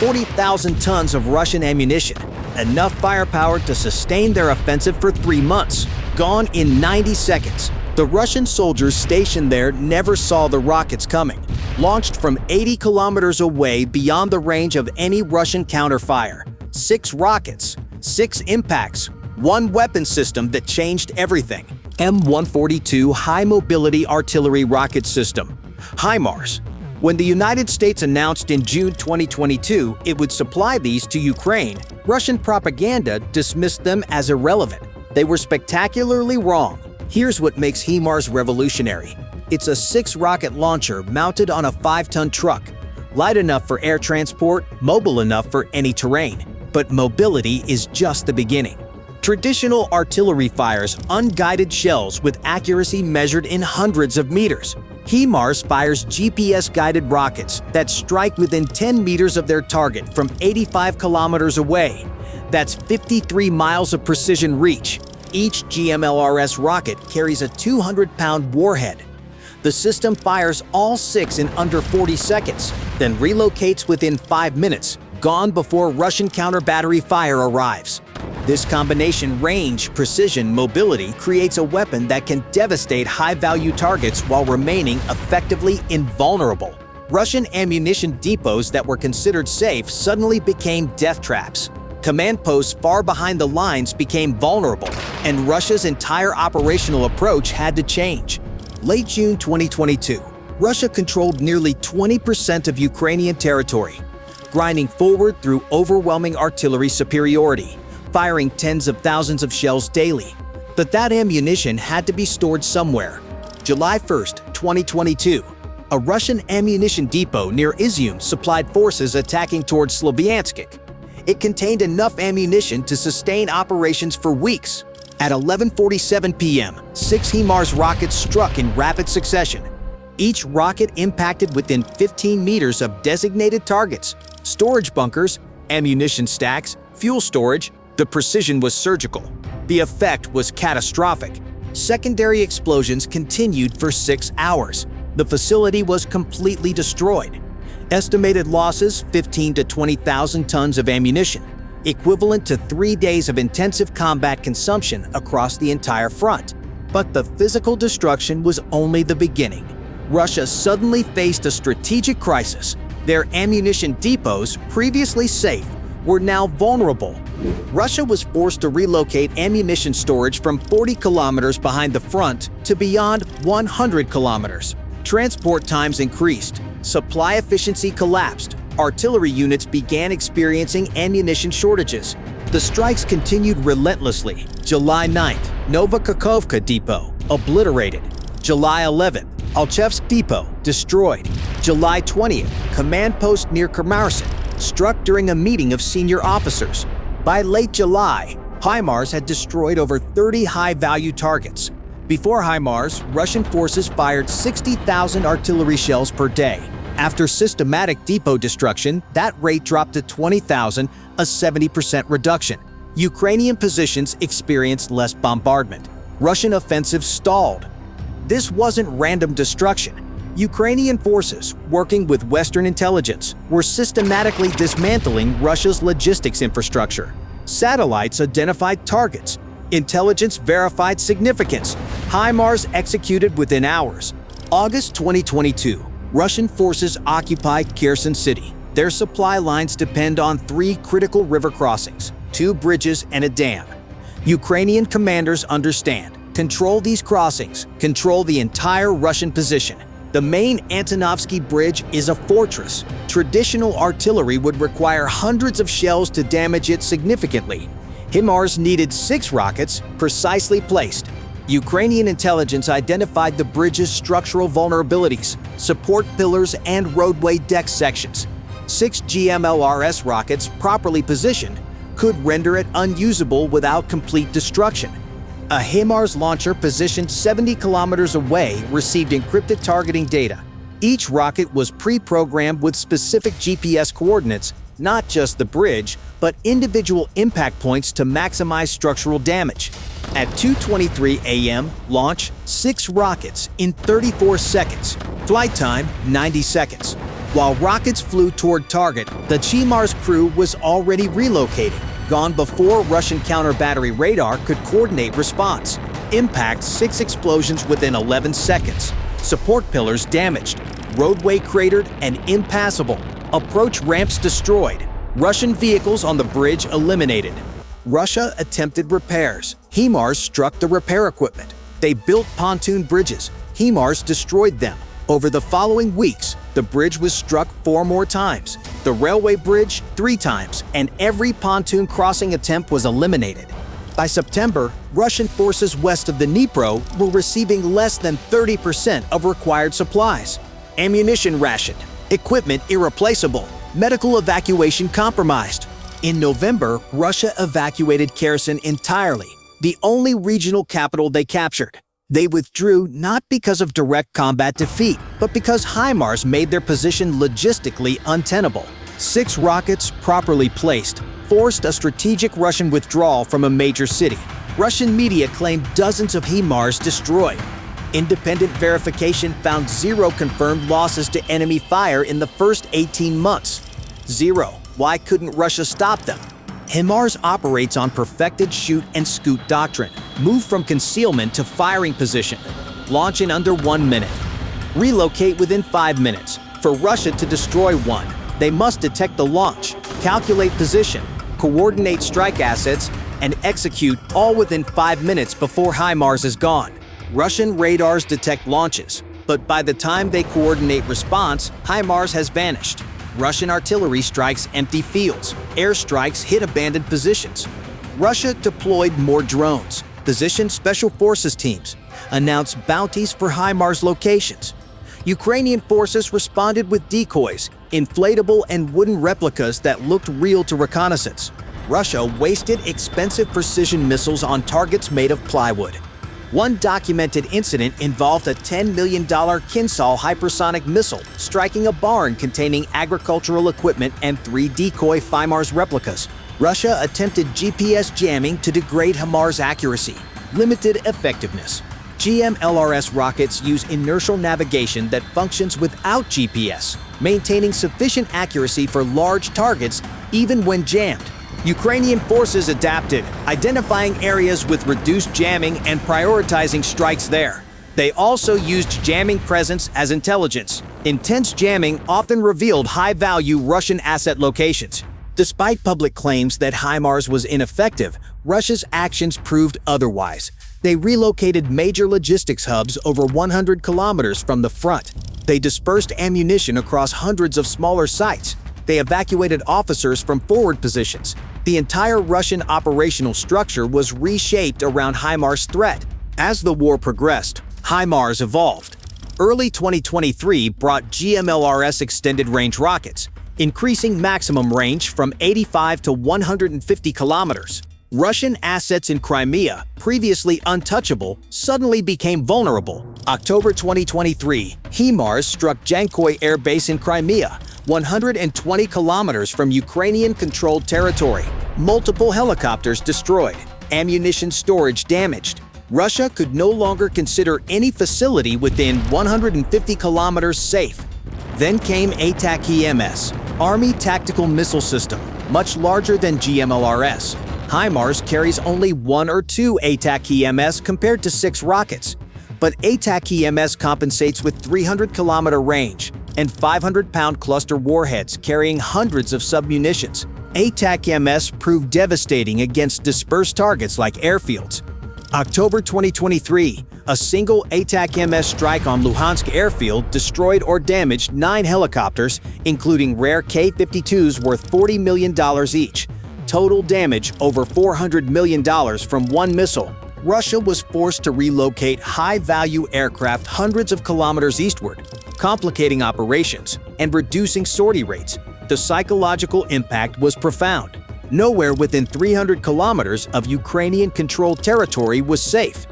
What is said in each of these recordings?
40,000 tons of Russian ammunition, enough firepower to sustain their offensive for 3 months, gone in 90 seconds. The Russian soldiers stationed there never saw the rockets coming. Launched from 80 kilometers away beyond the range of any Russian counterfire. 6 rockets, 6 impacts, 1 weapon system that changed everything. M142 High Mobility Artillery Rocket System, HIMARS. When the United States announced in June 2022 it would supply these to Ukraine, Russian propaganda dismissed them as irrelevant. They were spectacularly wrong. Here's what makes HIMARS revolutionary. It's a 6-rocket launcher mounted on a 5-ton truck, light enough for air transport, mobile enough for any terrain. But mobility is just the beginning. Traditional artillery fires unguided shells with accuracy measured in hundreds of meters. HIMARS fires GPS-guided rockets that strike within 10 meters of their target from 85 kilometers away. That's 53 miles of precision reach. Each GMLRS rocket carries a 200-pound warhead. The system fires all 6 in under 40 seconds, then relocates within 5 minutes, gone before Russian counter-battery fire arrives. This combination range, precision, mobility creates a weapon that can devastate high-value targets while remaining effectively invulnerable. Russian ammunition depots that were considered safe suddenly became death traps. Command posts far behind the lines became vulnerable, and Russia's entire operational approach had to change. Late June 2022, Russia controlled nearly 20% of Ukrainian territory, grinding forward through overwhelming artillery superiority, firing tens of thousands of shells daily. But that ammunition had to be stored somewhere. July 1st, 2022, a Russian ammunition depot near Izium supplied forces attacking towards Sloviansk. It contained enough ammunition to sustain operations for weeks. At 11:47 p.m., 6 HIMARS rockets struck in rapid succession. Each rocket impacted within 15 meters of designated targets, storage bunkers, ammunition stacks, fuel storage. The precision was surgical. The effect was catastrophic. Secondary explosions continued for 6 hours. The facility was completely destroyed. Estimated losses: 15,000 to 20,000 tons of ammunition, equivalent to 3 days of intensive combat consumption across the entire front. But the physical destruction was only the beginning. Russia suddenly faced a strategic crisis. Their ammunition depots, previously safe, were now vulnerable. Russia was forced to relocate ammunition storage from 40 kilometers behind the front to beyond 100 kilometers. Transport times increased. Supply efficiency collapsed. Artillery units began experiencing ammunition shortages. The strikes continued relentlessly. July 9th, Novokakhovka Depot, obliterated. July 11th, Alchevsk Depot, destroyed. July 20th, command post near Kermarsin, struck during a meeting of senior officers. By late July, HIMARS had destroyed over 30 high-value targets. Before HIMARS, Russian forces fired 60,000 artillery shells per day. After systematic depot destruction, that rate dropped to 20,000, a 70% reduction. Ukrainian positions experienced less bombardment. Russian offensive stalled. This wasn't random destruction. Ukrainian forces, working with Western intelligence, were systematically dismantling Russia's logistics infrastructure. Satellites identified targets. Intelligence verified significance. HIMARS executed within hours. August 2022, Russian forces occupy Kherson City. Their supply lines depend on 3 critical river crossings, 2 bridges, and a dam. Ukrainian commanders understand: control these crossings, control the entire Russian position. The main Antonovsky Bridge is a fortress. Traditional artillery would require hundreds of shells to damage it significantly. HIMARS needed 6 rockets, precisely placed. Ukrainian intelligence identified the bridge's structural vulnerabilities, support pillars, and roadway deck sections. 6 GMLRS rockets, properly positioned, could render it unusable without complete destruction. A HIMARS launcher positioned 70 kilometers away received encrypted targeting data. Each rocket was pre-programmed with specific GPS coordinates, not just the bridge, but individual impact points to maximize structural damage. At 2:23 a.m., launch 6 rockets in 34 seconds. Flight time 90 seconds. While rockets flew toward target, the HIMARS crew was already relocating, gone before Russian counter-battery radar could coordinate response. Impact: 6 explosions within 11 seconds. Support pillars damaged. Roadway cratered and impassable. Approach ramps destroyed. Russian vehicles on the bridge eliminated. Russia attempted repairs. HIMARS struck the repair equipment. They built pontoon bridges. HIMARS destroyed them. Over the following weeks, the bridge was struck 4 more times, the railway bridge 3 times, and every pontoon crossing attempt was eliminated. By September, Russian forces west of the Dnipro were receiving less than 30% of required supplies. Ammunition rationed, equipment irreplaceable, medical evacuation compromised. In November, Russia evacuated Kherson entirely, the only regional capital they captured. They withdrew not because of direct combat defeat, but because HIMARS made their position logistically untenable. 6 rockets, properly placed, forced a strategic Russian withdrawal from a major city. Russian media claimed dozens of HIMARS destroyed. Independent verification found 0 confirmed losses to enemy fire in the first 18 months. 0. Why couldn't Russia stop them? HIMARS operates on perfected shoot-and-scoot doctrine. Move from concealment to firing position. Launch in under 1 minute. Relocate within 5 minutes. For Russia to destroy one, they must detect the launch, calculate position, coordinate strike assets, and execute all within 5 minutes before HIMARS is gone. Russian radars detect launches, but by the time they coordinate response, HIMARS has vanished. Russian artillery strikes empty fields. Airstrikes hit abandoned positions. Russia deployed more drones, positioned special forces teams, announced bounties for HIMARS locations. Ukrainian forces responded with decoys, inflatable and wooden replicas that looked real to reconnaissance. Russia wasted expensive precision missiles on targets made of plywood. One documented incident involved a $10 million Kinsal hypersonic missile striking a barn containing agricultural equipment and 3 decoy HIMARS replicas. Russia attempted GPS jamming to degrade HIMARS accuracy. Limited effectiveness. GMLRS rockets use inertial navigation that functions without GPS, maintaining sufficient accuracy for large targets even when jammed. Ukrainian forces adapted, identifying areas with reduced jamming and prioritizing strikes there. They also used jamming presence as intelligence. Intense jamming often revealed high-value Russian asset locations. Despite public claims that HIMARS was ineffective, Russia's actions proved otherwise. They relocated major logistics hubs over 100 kilometers from the front. They dispersed ammunition across hundreds of smaller sites. They evacuated officers from forward positions. The entire Russian operational structure was reshaped around HIMARS' threat. As the war progressed, HIMARS evolved. Early 2023 brought GMLRS extended-range rockets, increasing maximum range from 85 to 150 kilometers. Russian assets in Crimea, previously untouchable, suddenly became vulnerable. October 2023, HIMARS struck Jankoy Air Base in Crimea, 120 kilometers from Ukrainian-controlled territory. Multiple helicopters destroyed. Ammunition storage damaged. Russia could no longer consider any facility within 150 kilometers safe. Then came ATAC-HIMARS, Army Tactical Missile System, much larger than GMLRS. HIMARS carries only 1 or 2 ATAC-HIMARS compared to 6 rockets. But ATAC-HIMARS compensates with 300-kilometer range and 500-pound cluster warheads carrying hundreds of submunitions. ATAC-HIMARS proved devastating against dispersed targets like airfields. October 2023, a single ATAC-HIMARS strike on Luhansk airfield destroyed or damaged 9 helicopters, including rare K-52s worth $40 million each. Total damage over $400 million from one missile. Russia was forced to relocate high-value aircraft hundreds of kilometers eastward, complicating operations and reducing sortie rates. The psychological impact was profound. Nowhere within 300 kilometers of Ukrainian-controlled territory was safe.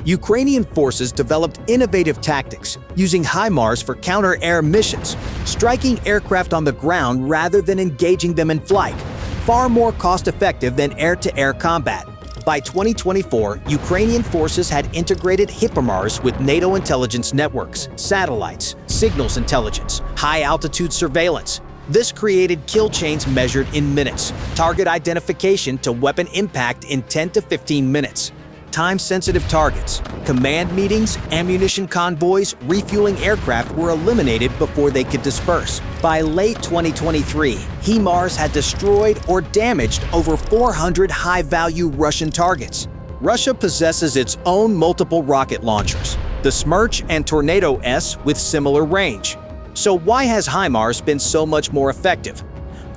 Ukrainian forces developed innovative tactics, using HIMARS for counter-air missions, striking aircraft on the ground rather than engaging them in flight, far more cost-effective than air-to-air combat. By 2024, Ukrainian forces had integrated HIMARS with NATO intelligence networks, satellites, signals intelligence, high-altitude surveillance. This created kill chains measured in minutes, target identification to weapon impact in 10 to 15 minutes. Time-sensitive targets, command meetings, ammunition convoys, refueling aircraft were eliminated before they could disperse. By late 2023, HIMARS had destroyed or damaged over 400 high-value Russian targets. Russia possesses its own multiple rocket launchers, the Smerch and Tornado S, with similar range. So why has HIMARS been so much more effective?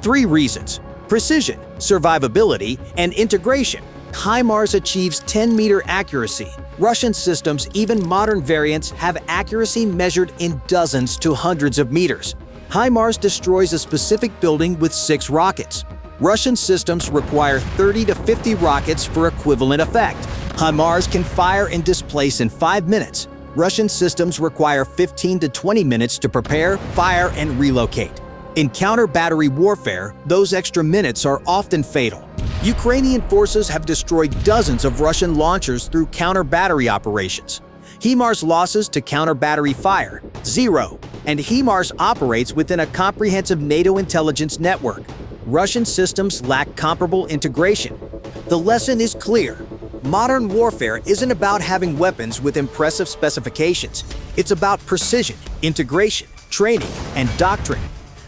3 reasons: precision, survivability, and integration. HIMARS achieves 10-meter accuracy. Russian systems, even modern variants, have accuracy measured in dozens to hundreds of meters. HIMARS destroys a specific building with 6 rockets. Russian systems require 30 to 50 rockets for equivalent effect. HIMARS can fire and displace in 5 minutes. Russian systems require 15 to 20 minutes to prepare, fire, and relocate. In counter-battery warfare, those extra minutes are often fatal. Ukrainian forces have destroyed dozens of Russian launchers through counter-battery operations. HIMARS losses to counter-battery fire, 0, and HIMARS operates within a comprehensive NATO intelligence network. Russian systems lack comparable integration. The lesson is clear. Modern warfare isn't about having weapons with impressive specifications. It's about precision, integration, training, and doctrine.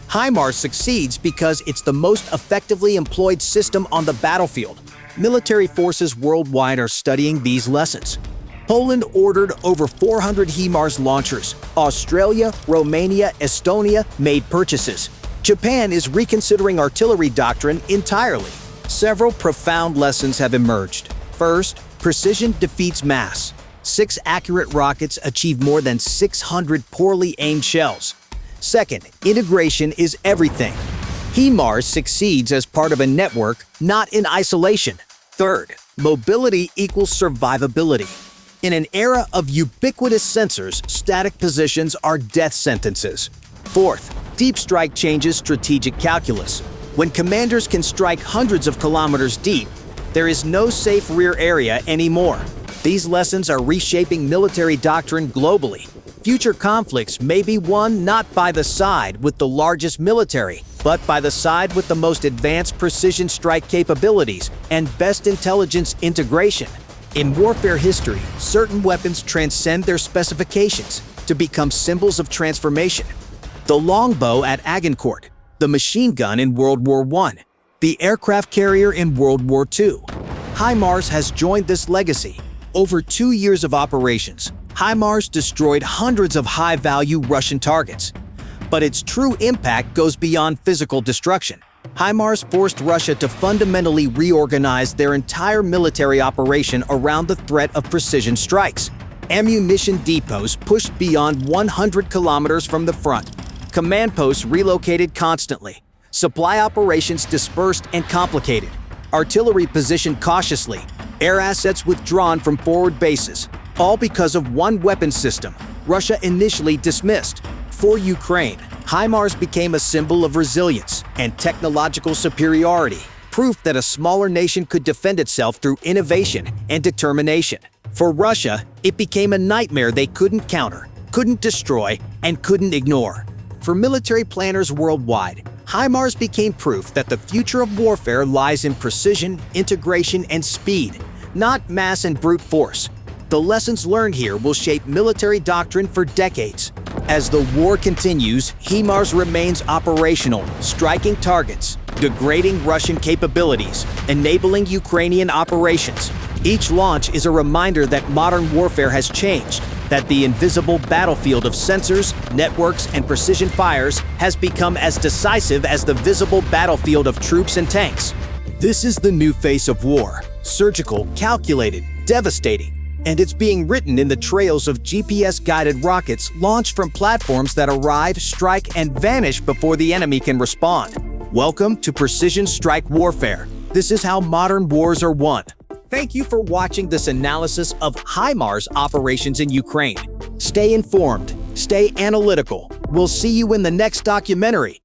HIMARS succeeds because it's the most effectively employed system on the battlefield. Military forces worldwide are studying these lessons. Poland ordered over 400 HIMARS launchers. Australia, Romania, Estonia made purchases. Japan is reconsidering artillery doctrine entirely. Several profound lessons have emerged. First, precision defeats mass. 6 accurate rockets achieve more than 600 poorly aimed shells. Second, integration is everything. HIMARS succeeds as part of a network, not in isolation. Third, mobility equals survivability. In an era of ubiquitous sensors, static positions are death sentences. Fourth, deep strike changes strategic calculus. When commanders can strike hundreds of kilometers deep, there is no safe rear area anymore. These lessons are reshaping military doctrine globally. Future conflicts may be won not by the side with the largest military, but by the side with the most advanced precision strike capabilities and best intelligence integration. In warfare history, certain weapons transcend their specifications to become symbols of transformation. The longbow at Agincourt, the machine gun in World War I, the aircraft carrier in World War II. HIMARS has joined this legacy. Over 2 years of operations, HIMARS destroyed hundreds of high-value Russian targets. But its true impact goes beyond physical destruction. HIMARS forced Russia to fundamentally reorganize their entire military operation around the threat of precision strikes. Ammunition depots pushed beyond 100 kilometers from the front. Command posts relocated constantly. Supply operations dispersed and complicated. Artillery positioned cautiously. Air assets withdrawn from forward bases. All because of one weapon system Russia initially dismissed. For Ukraine, HIMARS became a symbol of resilience and technological superiority, proof that a smaller nation could defend itself through innovation and determination. For Russia, it became a nightmare they couldn't counter, couldn't destroy, and couldn't ignore. For military planners worldwide, HIMARS became proof that the future of warfare lies in precision, integration, and speed, not mass and brute force. The lessons learned here will shape military doctrine for decades. As the war continues, HIMARS remains operational, striking targets, degrading Russian capabilities, enabling Ukrainian operations. Each launch is a reminder that modern warfare has changed, that the invisible battlefield of sensors, networks, and precision fires has become as decisive as the visible battlefield of troops and tanks. This is the new face of war, surgical, calculated, devastating. And it's being written in the trails of GPS-guided rockets launched from platforms that arrive, strike, and vanish before the enemy can respond. Welcome to Precision Strike Warfare. This is how modern wars are won. Thank you for watching this analysis of HIMARS operations in Ukraine. Stay informed, stay analytical. We'll see you in the next documentary.